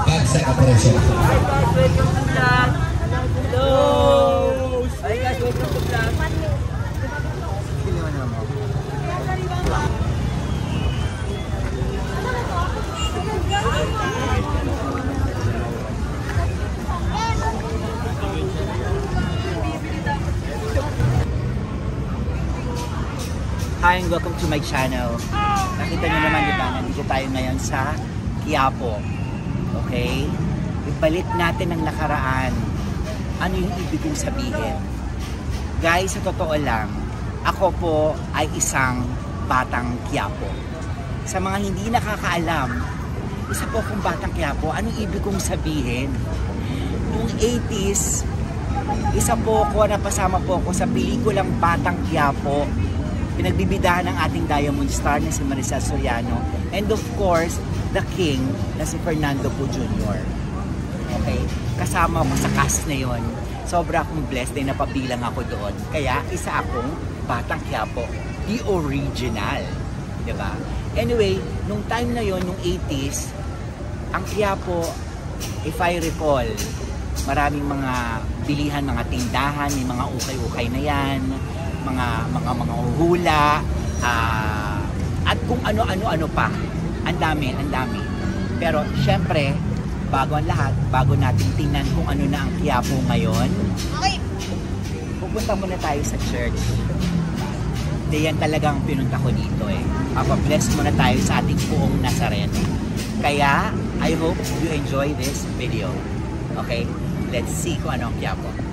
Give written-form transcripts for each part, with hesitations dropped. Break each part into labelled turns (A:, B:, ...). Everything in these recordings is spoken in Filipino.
A: Bagsak operasyon.
B: Hi guys, welcome to vlog. Hello. Hi guys, welcome to vlog.
C: Hi and welcome to my channel. Nakita nyo naman diba, nandito tayo ngayon sa Quiapo. Okay? Ibalik natin ang nakaraan. Ano yung ibig kong sabihin? Guys, sa totoo lang, ako po ay isang batang Quiapo. Sa mga hindi nakakaalam, isa po akong batang Quiapo. Anong ibig kong sabihin? Noong 80s, isa po ako, napasama po ako sa pelikulang Batang Quiapo. Pinagbibidahan ng ating Diamond Star na si Maricel Soriano, and of course the king na si Fernando Po Jr. Okay, kasama ko sa cast na yon. Sobra akong blessed na napabilang ako doon, kaya isa akong Batang Quiapo, the original, diba? Anyway, nung time na yon, nung 80s, ang Quiapo, if I recall, maraming mga bilihan, mga tindahan, may mga ukay-ukay na yan, mga hula, at kung ano-ano pa. Ang dami. Pero syempre, bago ang lahat, bago natin tingnan kung ano na ang Quiapo ngayon, pupunta muna tayo sa church. Yan talagang pinunta ko dito eh. Papabless muna tayo sa ating Poong Nazareno. Kaya, I hope you enjoy this video. Okay? Let's see kung ano ang Quiapo.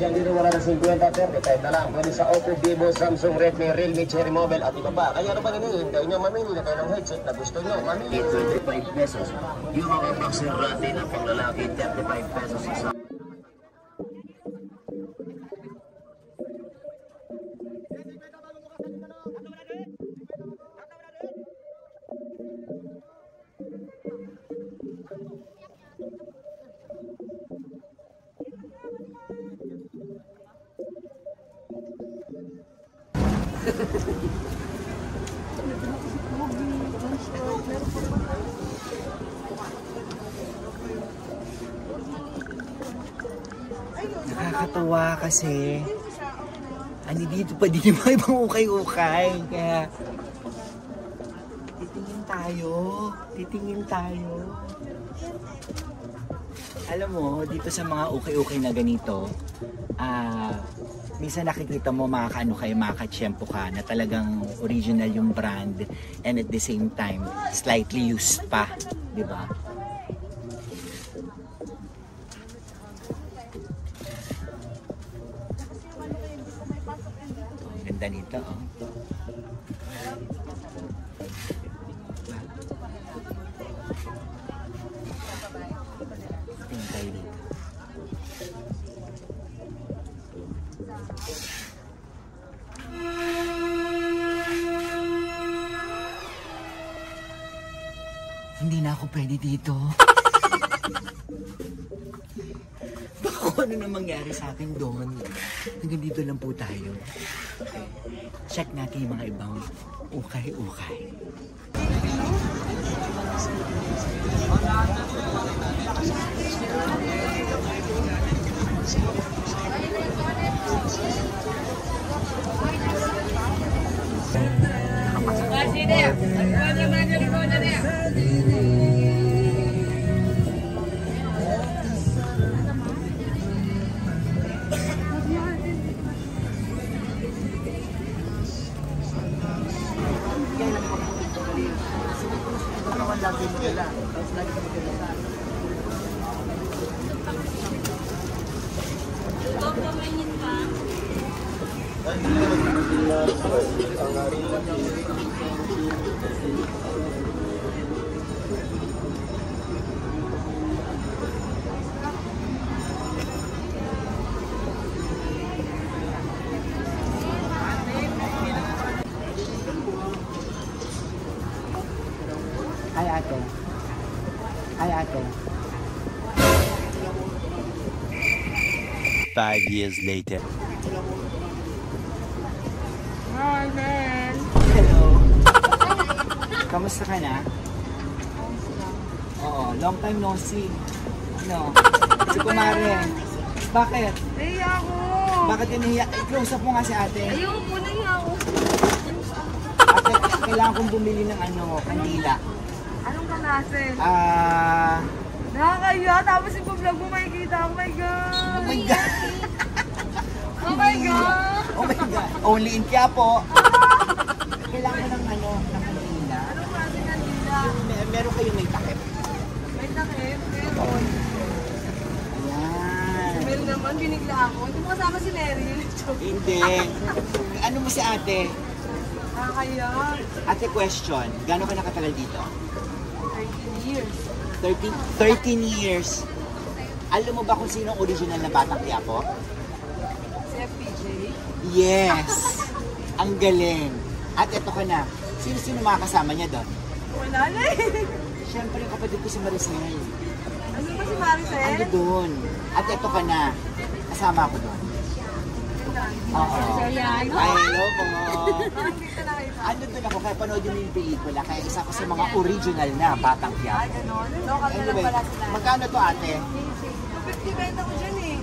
D: Diyan dito wala na 50, 35 na lang. Pwede sa Oppo, Vivo, Samsung, Redmi, Realme, Cherry Mobile at iba pa. Kaya ano pa hinihintay nyo? Mamili na kayo ng headset na gusto nyo. Mamili 25 pesos. Yung mga boxer rati na panglalaki, 35 pesos isa.
C: Nakakatuwa kasi dito pa din yung mga ibang ukay-ukay, kaya titingin tayo. Alam mo, dito sa mga ukay-ukay na ganito, minsan nakikita mo makakaano kayo, makakatsyempo ka na talagang original yung brand, and at the same time slightly used pa, di ba? Ganda nito, oh. Tingin tayo dito. Hindi na ako pwede dito. Baka kung ano na mangyari sa akin doon. Hanggang dito lang po tayo. Okay. Check natin yung mga ibang ukay-ukay. Hi, ate. Hi, ate.
A: 5 years later.
B: Hi, man.
C: Hello. Kamusta ka na? Oo, long time no see. Ano? Si Kumare. Bakit?
B: Nahiya ako.
C: Bakit yun? I-close up mo nga si ate.
B: Ayoko, nahiya ako.
C: Ate, kailangan kong bumili ng kandila.
B: Anong klase? Nakakaya, tapos yung vlog mo makikita. Oh my God!
C: Oh my God!
B: Oh my God!
C: Oh my God! Only in Quiapo! Kailangan ko ng kandila.
B: Anong klase kanila?
C: Meron kayong may takip.
B: May takip? Meron.
C: Ayan.
B: Meron naman, binigla ako. Hindi mo kasama si Mary.
C: Hindi. Ano mo si ate?
B: Nakakaya.
C: Ate, question. Gano'n ka nakatagal dito?
B: 13 years.
C: 13 years. Alam mo ba kung sino ang original na Batang Quiapo?
B: Si FPJ.
C: Yes! Ang galing. At eto ka na. Sino mga kasama niya doon?
B: Wala na eh.
C: Siyempre, yung kapatid ko si Maricel.
B: Ano ba si Maricel?
C: Ando doon. At eto ka na. Kasama ako doon. Oo.
B: Soriano?
C: Ay, hello po.
B: Parang dito na kayo.
C: Ando doon ako, kaya panood yun yung pelikula. Kaya isa ko sa mga original na Batang
B: Ay,
C: Quiapo.
B: gano'n. Local na lang
C: Anyway,
B: pala sila.
C: magkano to ate?
B: 250 benta ko dyan eh.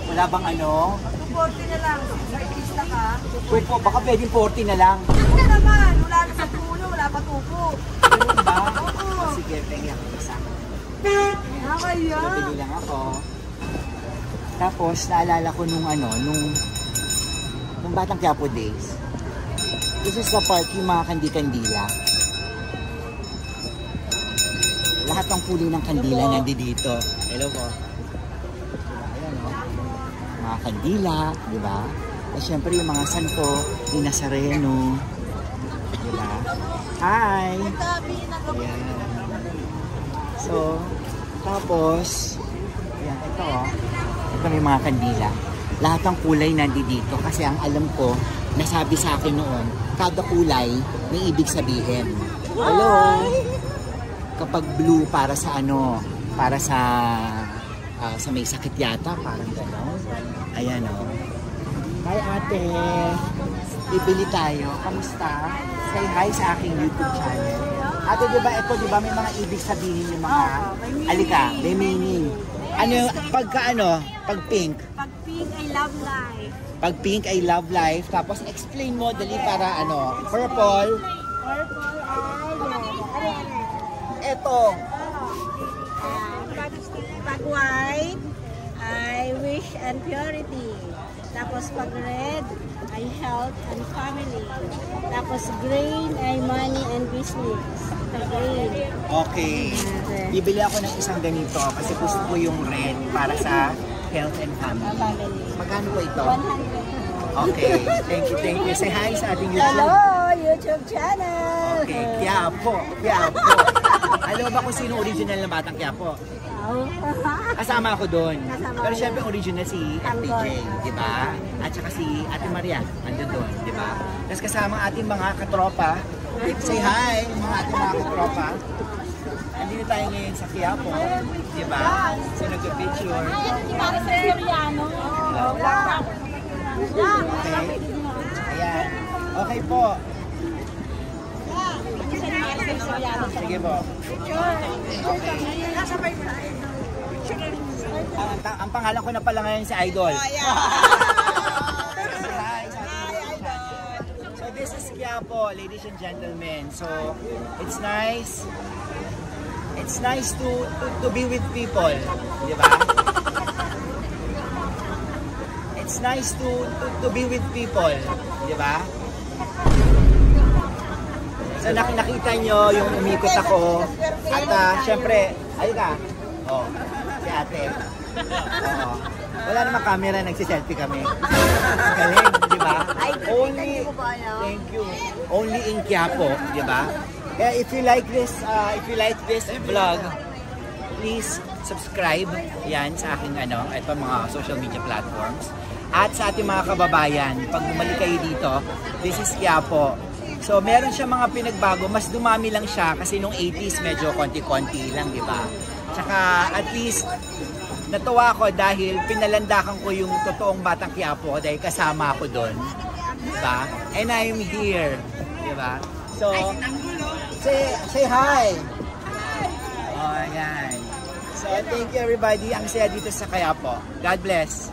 C: Wala bang
B: 240 na lang. Artista ka.
C: Wait po, baka pwedeng 40 na lang.
B: Oo naman. Wala na sa puno. Wala pa tupo.
C: Ganun ba?
B: Oo.
C: Sige, pengi ako isa.
B: Nakakaya.
C: Nabili lang ako. Tapos, naalala ko nung Batang Quiapo days. This is the park, yung mga kandi-kandila. Lahat ng kulay ng kandila nandito. Hello po. Ayan o. Mga kandila, di ba? At syempre yung mga santo, yung Nazareno. Di ba? Hi! Ayan. So, tapos, ayan, ito o. Ito may mga kandila. Lahat ng kulay nandito kasi ang alam ko, nasabi sa akin noon, kada kulay may ibig sabihin. Hello! Kapag blue para sa para sa may sakit yata, parang gano'n. Ayan o. Hi ate! Bibili tayo. Kamusta? Say hi sa aking YouTube channel. Ate, di ba may mga ibig sabihin yung mga... Alika, may meaning. Pag pink?
B: Pag pink, I love life.
C: Pag pink, I love life. Tapos explain mo, dali para purple.
B: Purple,
C: Eto.
B: Pag white, I wish and purity. Tapos pag red, ay health and family. Tapos green ay money and business. Pag green.
C: Okay. Bibili ako ng isang ganito kasi gusto ko yung red para sa health and family. Magkano po ito?
B: 100.
C: Okay. Thank you. Say hi sa ating YouTube.
B: Hello, YouTube channel.
C: Okay. Quiapo. Alam mo ba kung sino original na Batang Quiapo? Kasama ako doon. Pero syempre original si FPJ, di ba? At saka si Ate Maria, andun doon, di ba? Tapos kasama ang ating mga katropa. Say hi, mga ating mga katropa. Andito tayo ngayon sa Quiapo, di ba? So nag-picture.
B: Para sa Soriano.
C: Okay. Ayan. Okay po. Sige po. Ang pangalan ko na pala ngayon si Idol. So this is Quiapo, ladies and gentlemen. So it's nice. It's nice to be with people, di ba? It's nice to be with people, di ba? So nakita nyo yung umikot ako at syempre, ayun ka. Oh, si ate. Oo. Wala namang camera, nagsiselfie kami. Ang galing, di ba? Only, thank you. Only in Quiapo, di ba? Kaya if you like this vlog, please subscribe yan sa aking ito mga social media platforms. At sa ating mga kababayan, pag bumalik kayo dito, this is Quiapo. So meron siya mga pinagbago, mas dumami lang siya kasi nung 80s medyo konti-konti lang, di ba? Tsaka at least natuwa ako dahil pinalandakan ko yung totoong Batang Quiapo dahil kasama ako doon, di ba? And I'm here, di ba? So say hi. Oh, yan. So thank you everybody. Ang saya dito sa Quiapo. God bless.